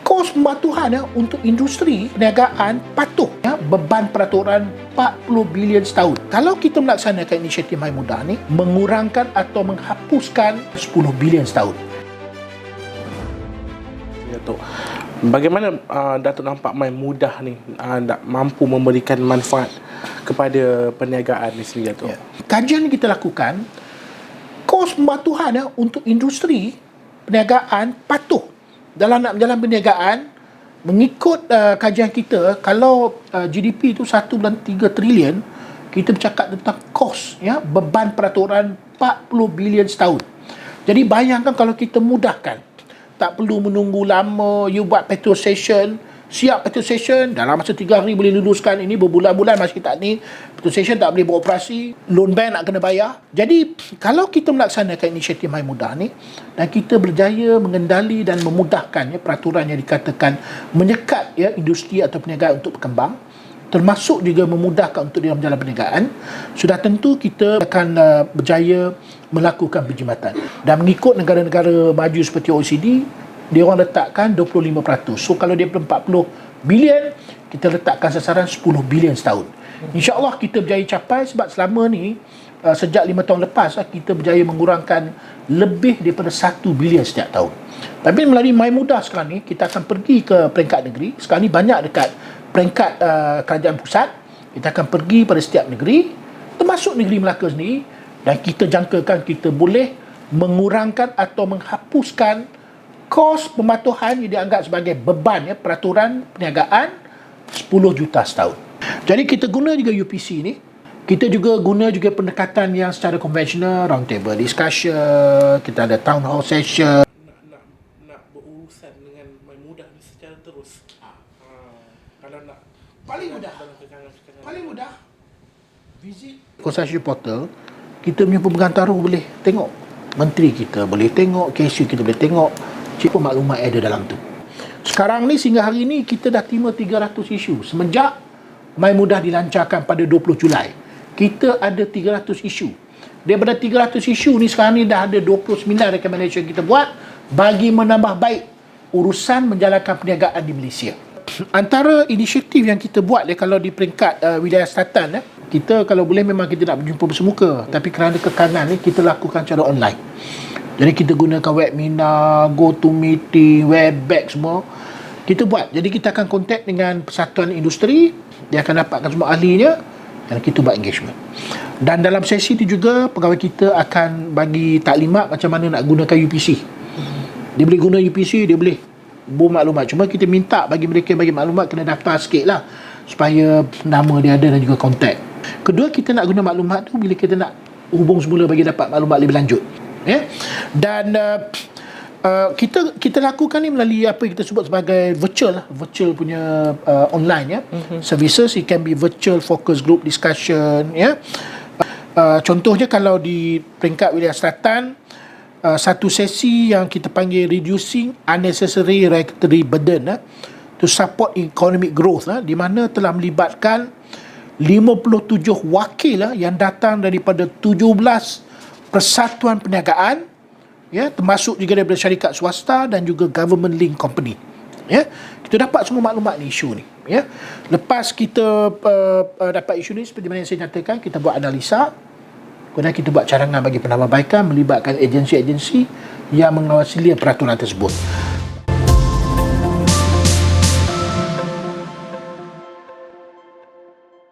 kos pematuhan untuk industri perniagaan patuh beban peraturan 40 bilion setahun. Kalau kita melaksanakan inisiatif My Mudah ni, mengurangkan atau menghapuskan 10 bilion setahun. Datuk, bagaimana Datuk nampak My Mudah ni mampu memberikan manfaat kepada perniagaan ni sendiri, Datuk? Kajian yang kita lakukan, kos pematuhan untuk industri perniagaan patuh. Dalam nak berjalan perniagaan, mengikut kajian kita, kalau GDP itu 1.3 trilion, kita bercakap tentang kos, beban peraturan 40 bilion setahun. Jadi bayangkan kalau kita mudahkan, tak perlu menunggu lama, you buat petrol station, siap petrol station, dalam masa 3 hari boleh luluskan, ini berbulan-bulan masih tak ni, petrol station tak boleh beroperasi, loan bank nak kena bayar. Jadi kalau kita melaksanakan inisiatif My Mudah ni, dan kita berjaya mengendali dan memudahkan peraturan yang dikatakan menyekat industri atau perniagaan untuk berkembang, termasuk juga memudahkan untuk dalam jalan perniagaan, sudah tentu kita akan berjaya melakukan penjimatan. Dan mengikut negara-negara maju seperti OECD, dia orang letakkan 25%. So kalau dia 40 bilion, kita letakkan sasaran 10 bilion setahun. InsyaAllah kita berjaya capai, sebab selama ni sejak 5 tahun lepas kita berjaya mengurangkan lebih daripada 1 bilion setiap tahun. Tapi melalui My Mudah sekarang ni, kita akan pergi ke peringkat negeri. Sekarang ni banyak dekat peringkat kerajaan pusat. Kita akan pergi pada setiap negeri, termasuk negeri Melaka sendiri, dan kita jangkakan kita boleh mengurangkan atau menghapuskan kos pematuhan yang dianggap sebagai beban peraturan perniagaan 10 juta setahun. Jadi kita guna juga UPC ni. Kita juga guna juga pendekatan yang secara konvensional, round table discussion, kita ada town hall session. Nak berurusan dengan My Mudah ni secara terus. Kalau nak Paling mudah visit consultation portal. Kita punya pemegang taruh boleh tengok, menteri kita boleh tengok, cashier kita boleh tengok, apa maklumat ada dalam tu. Sekarang ni sehingga hari ni kita dah terima 300 isu. Semenjak My Mudah dilancarkan pada 20 Julai, kita ada 300 isu. Daripada 300 isu ni, sekarang ni dah ada 29 recommendation kita buat bagi menambah baik urusan menjalankan perniagaan di Malaysia. Antara inisiatif yang kita buat kalau di peringkat wilayah selatan, kita kalau boleh memang kita nak berjumpa bersemuka, tapi kerana kekangan ni kita lakukan secara online. Jadi kita gunakan webinar, GoToMeeting, Webex semua kita buat. Jadi kita akan kontak dengan persatuan industri, dia akan dapatkan semua ahlinya dan kita buat engagement. Dan dalam sesi itu juga pegawai kita akan bagi taklimat macam mana nak gunakan UPC. Dia boleh guna UPC, dia boleh maklumat. Cuma kita minta bagi mereka bagi maklumat kena daftar sikit lah, supaya nama dia ada dan juga kontak. Kedua, kita nak guna maklumat tu bila kita nak hubung semula bagi dapat maklumat lebih lanjut. Dan kita lakukan ni melalui apa yang kita sebut sebagai virtual punya online services. It can be virtual focus group discussion. Contohnya kalau di peringkat wilayah selatan, satu sesi yang kita panggil reducing unnecessary regulatory burden to support economic growth, di mana telah melibatkan 57 wakil yang datang daripada 17 persatuan perniagaan, termasuk juga daripada syarikat swasta dan juga government link company. Kita dapat semua maklumat ni, isu ni. Lepas kita dapat isu ni, seperti mana yang saya nyatakan, kita buat analisa, kemudian kita buat cadangan bagi penambahbaikan melibatkan agensi-agensi yang mengawasi peraturan tersebut.